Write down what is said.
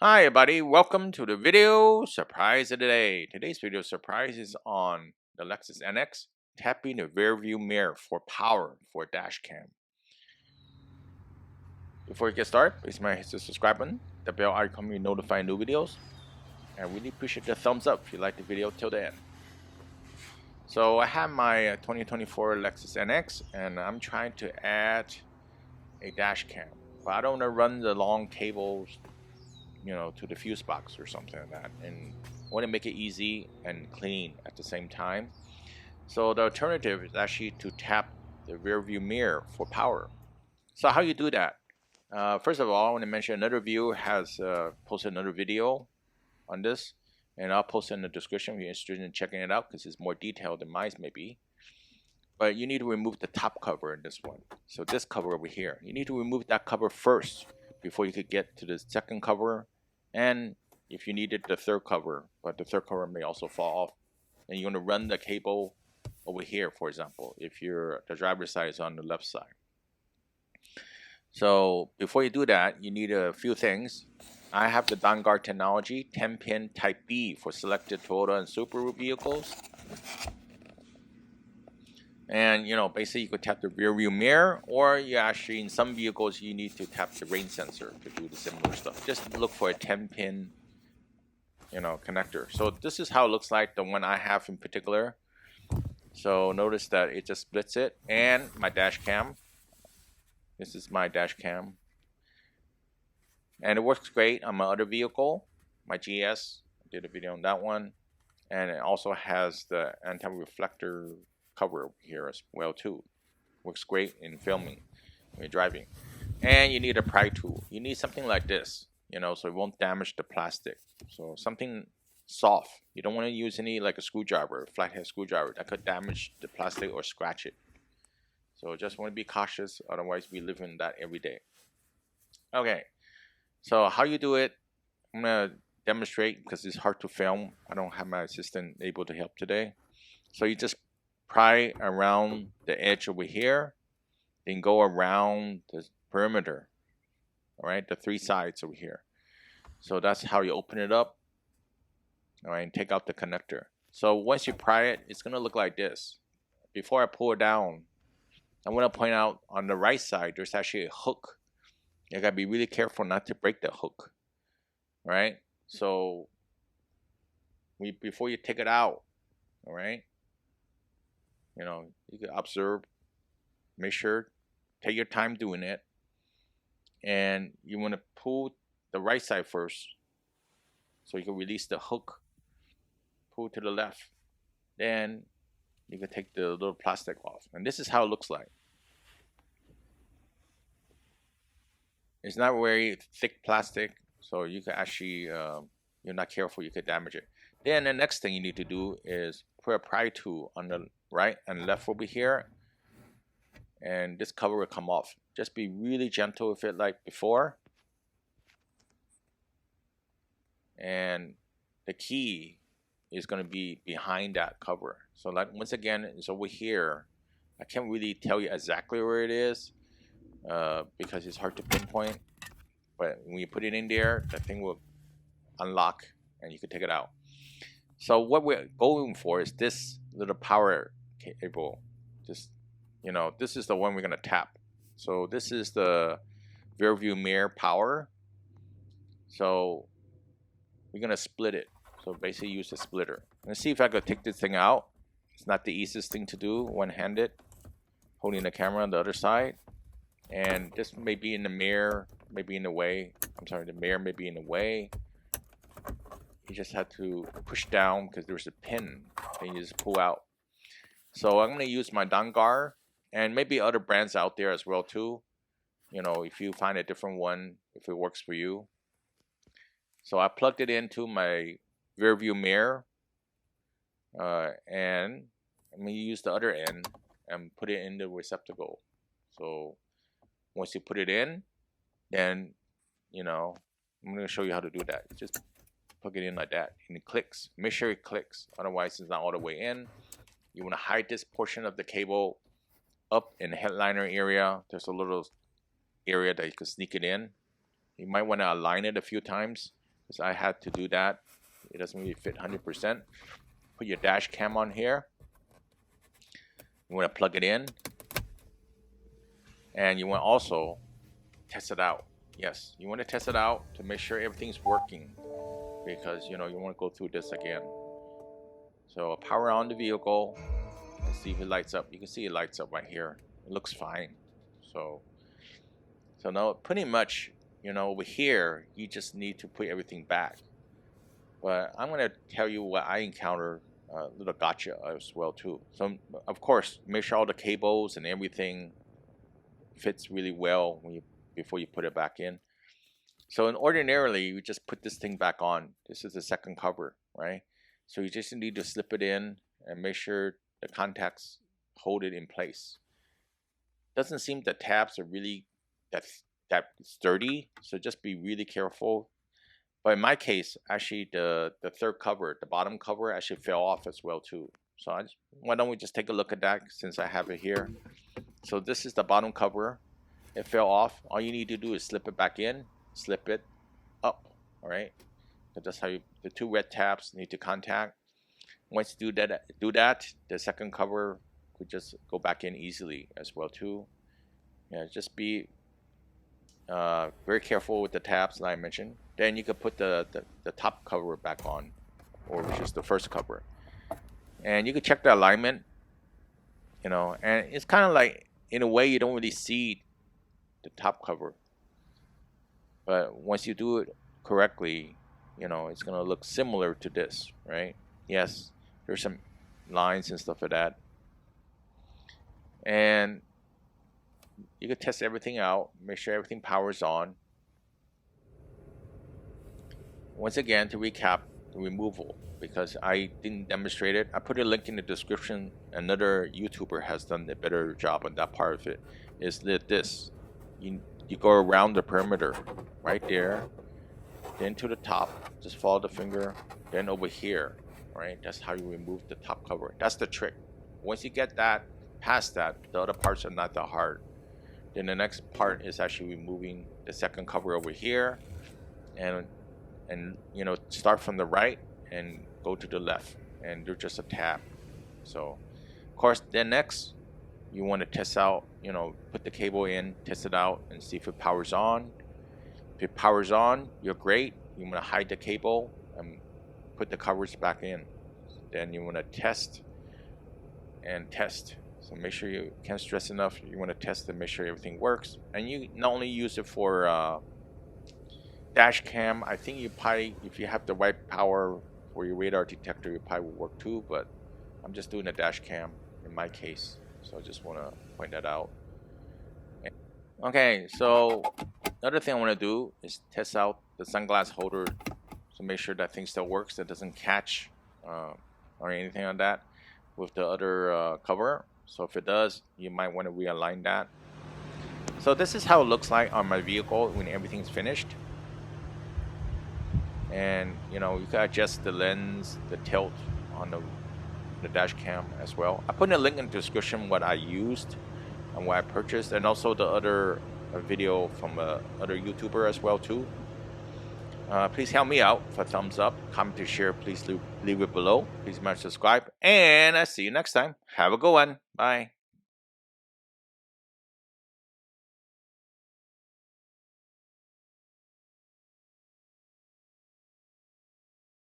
Hi everybody, welcome to the video surprise of the day. Today's video surprise is on the Lexus NX, tapping the rear view mirror for power for dash cam. Before we get started, please hit the subscribe button, the bell icon to notify new videos. I really appreciate the thumbs up if you like the video till the end. So I have my 2024 Lexus NX and I'm trying to add a dash cam, but I don't want to run the long cables to the fuse box or something like that, and want to make it easy and clean at the same time. So the alternative is actually to tap the rear view mirror for power. So how you do that? First of all, I want to mention another viewer has posted another video on this, and I'll post it in the description if you're interested in checking it out because it's more detailed than mine may be. But you need to remove the top cover in this one. So this cover over here, you need to remove that cover first before you could get to the second cover, and if you needed the third cover, but the third cover may also fall off, and you're going to run the cable over here, for example, if the driver's side is on the left side. So before you do that, you need a few things. I have the Vanguard technology 10-pin Type B for selected Toyota and Subaru vehicles. And basically you could tap the rear view mirror, or you actually in some vehicles you need to tap the rain sensor to do the similar stuff. Just look for a 10-pin connector. So this is how it looks like, the one I have in particular. So notice that it just splits it. And my dash cam, this is my dash cam, and it works great on my other vehicle, my GS. I did a video on that one, and it also has the anti-reflector cover here as well too. Works great in filming when you're driving. And you need a pry tool. You need something like this, so it won't damage the plastic. So something soft. You don't want to use any like a screwdriver, a flathead screwdriver that could damage the plastic or scratch it. So just want to be cautious, otherwise we live in that every day. Okay, so how you do it, I'm gonna demonstrate because it's hard to film. I don't have my assistant able to help today. So you just pry around the edge over here, then go around the perimeter, all right, the three sides over here. So that's how you open it up, all right, and take out the connector. So once you pry it, it's going to look like this. Before I pull it down, I want to point out on the right side there's actually a hook. You got to be really careful not to break the hook, all right? So before you take it out, all right, you can observe, make sure, take your time doing it, and you want to pull the right side first so you can release the hook. Pull to the left, then you can take the little plastic off, and this is how it looks like. It's not very thick plastic, so you can actually you're not careful, you could damage it. Then the next thing you need to do is put a pry tool on the right and left over here, and this cover will come off. Just be really gentle with it like before. And the key is going to be behind that cover. So like once again, it's over here. I can't really tell you exactly where it is because it's hard to pinpoint. But when you put it in there, the thing will unlock and you can take it out. So what we're going for is this little power cable. Just this is the one we're going to tap. So this is the rear view mirror power. So we're going to split it. So basically use a splitter. Let's see if I could take this thing out. It's not the easiest thing to do one-handed, holding the camera on the other side. And this may be in the mirror, maybe in the way. I'm sorry, the mirror may be in the way. You just have to push down because there's a pin. Then you just pull out. So I'm going to use my Vanguard, and maybe other brands out there as well too. If you find a different one, if it works for you. So I plugged it into my rear view mirror, and I'm going to use the other end and put it in the receptacle. So once you put it in, then I'm going to show you how to do that. Just plug it in like that, and it clicks. Make sure it clicks, otherwise it's not all the way in. You want to hide this portion of the cable up in the headliner area. There's a little area that you can sneak it in. You might want to align it a few times because I had to do that. It doesn't really fit 100%. Put your dash cam on here. You want to plug it in, and you want to also test it out. Yes, you want to test it out to make sure everything's working, because you want to go through this again. So power on the vehicle and see if it lights up. You can see it lights up right here. It looks fine. So now pretty much, over here you just need to put everything back. But I'm going to tell you what I encountered, a little gotcha as well too. So of course, make sure all the cables and everything fits really well before you put it back in. So ordinarily you just put this thing back on. This is the second cover, right? So you just need to slip it in and make sure the contacts hold it in place. Doesn't seem the tabs are really that sturdy, so just be really careful. But in my case, actually the third cover, the bottom cover, actually fell off as well too. So why don't we just take a look at that since I have it here. So this is the bottom cover. It fell off. All you need to do is slip it back in, slip it up. All right. So that's how the two red tabs need to contact. Once you do that, the second cover could just go back in easily as well too. Yeah, just be very careful with the tabs that I mentioned. Then you could put the top cover back on, or which is the first cover, and you could check the alignment. And it's kind of like, in a way, you don't really see the top cover, but once you do it correctly, it's gonna look similar to this, right? Yes, there's some lines and stuff like that, and you can test everything out, make sure everything powers on. Once again, to recap the removal, because I didn't demonstrate it, I put a link in the description. Another YouTuber has done a better job on that part of it. Is this, you go around the perimeter right there, then to the top, just follow the finger, then over here, right? That's how you remove the top cover. That's the trick. Once you get that, past that, the other parts are not that hard. Then the next part is actually removing the second cover over here, and start from the right and go to the left, and do just a tab. So of course, then next you want to test out, put the cable in, test it out, and see if it powers on. If it powers on, you're great. You want to hide the cable and put the covers back in. Then you want to test and test. So make sure, you can't stress enough, you want to test and make sure everything works. And you not only use it for dash cam, I think you probably, if you have the right power for your radar detector, it probably will work too, but I'm just doing a dash cam in my case, so I just want to point that out. Okay, so another thing I want to do is test out the sunglass holder, so make sure that thing still works, that doesn't catch or anything like that with the other cover. So if it does, you might want to realign that. So this is how it looks like on my vehicle when everything's finished. And you can adjust the lens, the tilt on the dash cam as well. I put a link in the description what I used and what I purchased, and also the other video from other YouTuber as well too. Please help me out for a thumbs up, comment to share, please leave it below. Please subscribe, and I'll see you next time. Have a good one. Bye.